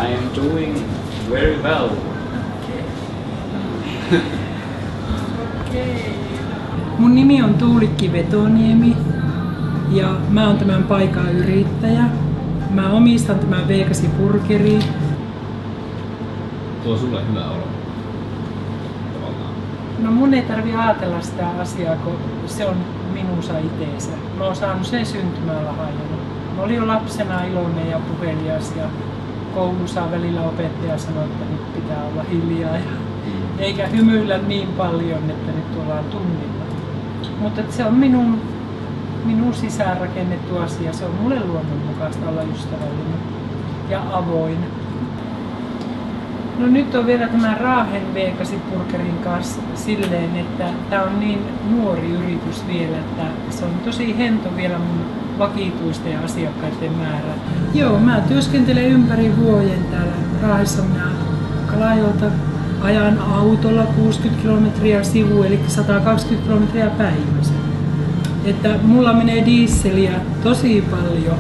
I am doing very well. Okay. Mun nimi on Tuulikki Vetoniemi ja mä oon tämän paikan yrittäjä. Mä omistan tämän Vegasi Burgerin. Tuo on sulle hyvä olo. Tavallaan. No mun ei tarvi ajatella sitä asiaa, kun se on minussa iteensä. Mä oon saanut sen syntymälähajana. Mä olin jo lapsena iloinen ja puhelias ja koulussa välillä opettaja sanoi, että nyt pitää olla hiljaa eikä hymyillä niin paljon, että nyt ollaan tunnilla. Mutta se on minun sisäänrakennettu asia. Se on mulle luonnonmukaista olla ystävällinen ja avoin. No nyt on vielä tämä Raahen Vegasi Burgerin kanssa silleen, että tämä on niin nuori yritys vielä, että se on tosi hento vielä mun vakituisten asiakkaiden määrä. Joo, mä työskentelen ympäri vuoden täällä Raahessa. Minä Kalajolta ajan autolla 60 kilometriä sivu, eli 120 kilometriä päivässä. Että mulla menee dieseliä tosi paljon.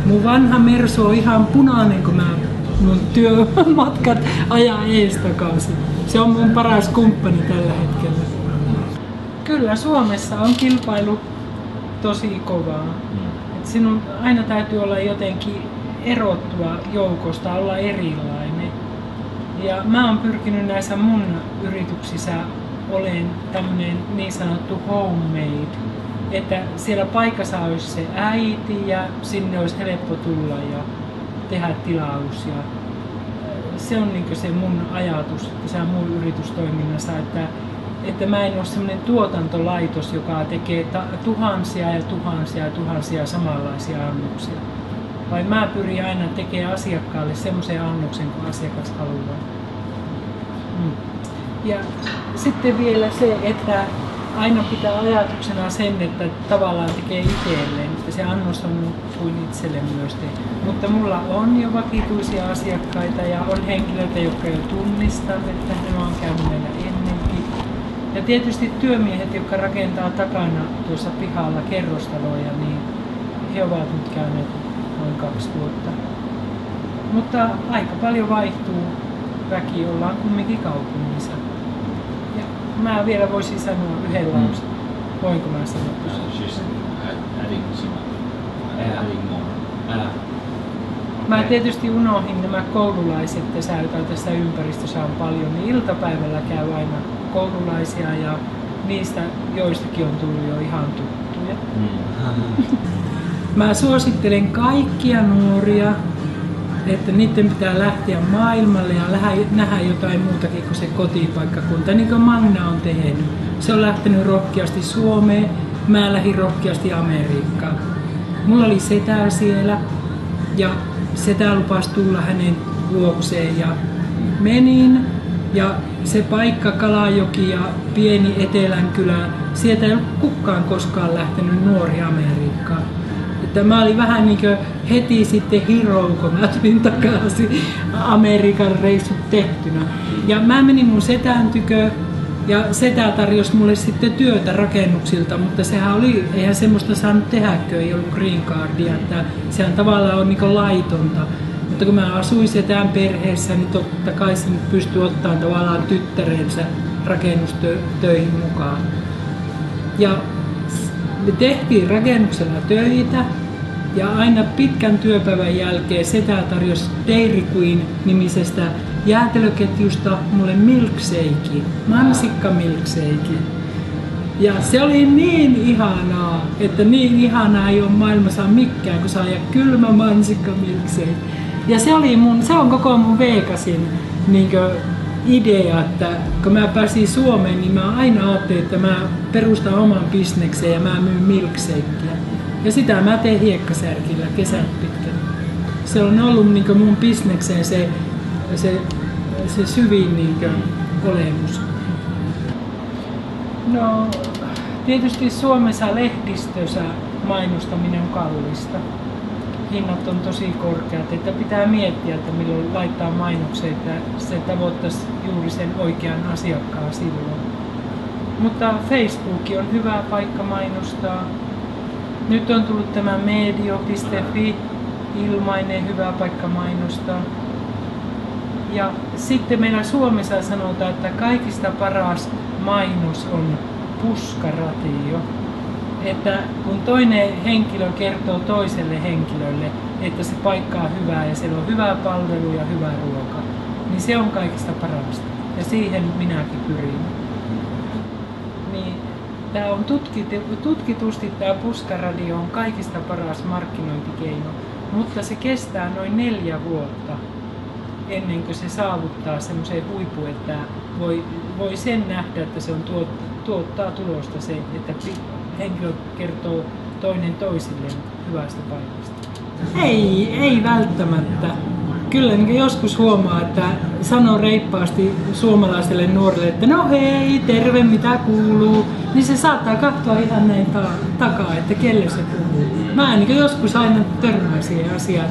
Mun vanha Mersu on ihan punainen, kun mä mun työmatkat ajaa eestakaisin. Se on mun paras kumppani tällä hetkellä. Kyllä Suomessa on kilpailu tosi kovaa. Et sinun aina täytyy olla jotenkin erottua joukosta, olla erilainen. Ja mä oon pyrkinyt näissä mun yrityksissä olen tämmönen niin sanottu homemade. Että siellä paikassa olisi se äiti ja sinne olisi helppo tulla ja tehdä tilaus. Ja se on niin se mun ajatus tässä mun yritystoiminnassa, että mä en ole semmoinen tuotantolaitos, joka tekee tuhansia ja tuhansia ja tuhansia samanlaisia annoksia. Vai mä pyrin aina tekemään asiakkaalle semmoisen annoksen, kun asiakas haluaa. Ja sitten vielä se, että aina pitää ajatuksena sen, että tavallaan tekee itselleen, että se annos on kuin itselle myös tehty. Mutta mulla on jo vakituisia asiakkaita ja on henkilöitä, jotka jo tunnistavat, että ne on käynyt meillä ennenkin. Ja tietysti työmiehet, jotka rakentaa takana tuossa pihalla kerrostaloja, niin he ovat nyt käyneet noin 2 vuotta. Mutta aika paljon vaihtuu väki, ollaan kumminkin kaupungissa. Ja mä vielä voisin sanoa yhden lauseen. Voinko mä sanoa kysyä? Mä tietysti unohdin nämä koululaiset tässä, joita tässä ympäristössä on paljon, niin iltapäivällä käy aina koululaisia ja niistä joistakin on tullut jo ihan tuttuja. Mä suosittelen kaikkia nuoria, että niiden pitää lähteä maailmalle ja nähdä jotain muutakin kuin se kotipaikkakunta, niin kuin Magna on tehnyt. Se on lähtenyt rohkeasti Suomeen, mä lähdin rohkeasti Amerikkaan. Mulla oli setä siellä ja setä lupasi tulla hänen luokseen ja menin. Ja se paikka Kalajoki ja pieni Etelänkylä, sieltä ei ollut kukaan koskaan lähtenyt nuori Amerikkaan. Että mä olin vähän niin kuin heti sitten hero, kun mä tulin takaisin Amerikan reissut tehtynä. Ja mä menin mun setän tykö ja setä tarjosi mulle sitten työtä rakennuksilta, mutta sehän oli, eihän semmoista saanut tehdäkö, ei ollut green cardia, että sehän tavallaan on niin kuin laitonta. Mutta kun mä asuin setään perheessä, niin totta kai se pystyi ottamaan tavallaan tyttärensä rakennustöihin mukaan. Ja me tehtiin rakennuksella töitä ja aina pitkän työpäivän jälkeen setä tarjosi Dairy Queen-nimisestä jäätelöketjusta mulle milkshake, mansikka milkshake. Ja se oli niin ihanaa, että niin ihanaa ei ole maailmassa mikään, kun saa kylmä mansikka milkshake. Ja se on koko mun Vegasin idea, että kun mä pääsin Suomeen, niin mä aina ajattelin, että mä perustan oman bisneksen ja mä myyn milkshakeja. Ja sitä mä teen hiekkasärkillä kesät pitkän. Se on ollut mun bisnekseen se syvin olemus. No, tietysti Suomessa lehdistössä mainostaminen on kallista. Hinnat on tosi korkeat, että pitää miettiä, että milloin laittaa mainoksia, että se tavoittaisi juuri sen oikean asiakkaan silloin. Mutta Facebook on hyvä paikka mainostaa. Nyt on tullut tämä medio.fi, ilmainen hyvä paikka mainostaa. Ja sitten meillä Suomessa sanotaan, että kaikista paras mainos on puskaratio. Että kun toinen henkilö kertoo toiselle henkilölle, että se paikka on hyvää ja siellä on hyvää palvelu ja hyvä ruoka, niin se on kaikista parasta. Ja siihen minäkin pyrin. Niin, tämä on tutkitusti tämä puskaradio on kaikista paras markkinointikeino, mutta se kestää noin 4 vuotta ennen kuin se saavuttaa semmoisen huipun, että voi sen nähdä, että se on tuottaa tulosta se, että henkilö kertoo toinen toisilleen hyvästä paikasta. Ei välttämättä. Kyllä niin joskus huomaa, että sanoo reippaasti suomalaiselle nuorelle, että no hei, terve, mitä kuuluu, niin se saattaa katsoa ihan näin takaa, että kelle se kuuluu. Mä niin joskus aina törmään siihen asiaan,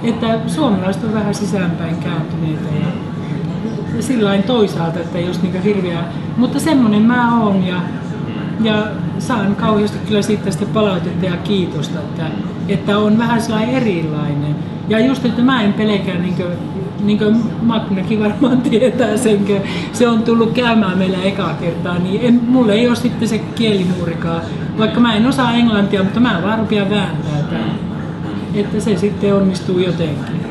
että suomalaiset on vähän sisäänpäin kääntyneitä ja sillain toisaalta, että jos niin hirveä, mutta semmonen mä oon ja saan kauheasti kyllä siitä sitten palautetta ja kiitosta, että on vähän sellainen erilainen. Ja just, että mä en pelkää, niin kuin Magnakin varmaan tietää sen, se on tullut käymään meillä ekaa kertaa, niin mulla ei ole sitten se kielimuurikaan, vaikka mä en osaa englantia, mutta mä vaan rupean vääntää, että se sitten onnistuu jotenkin.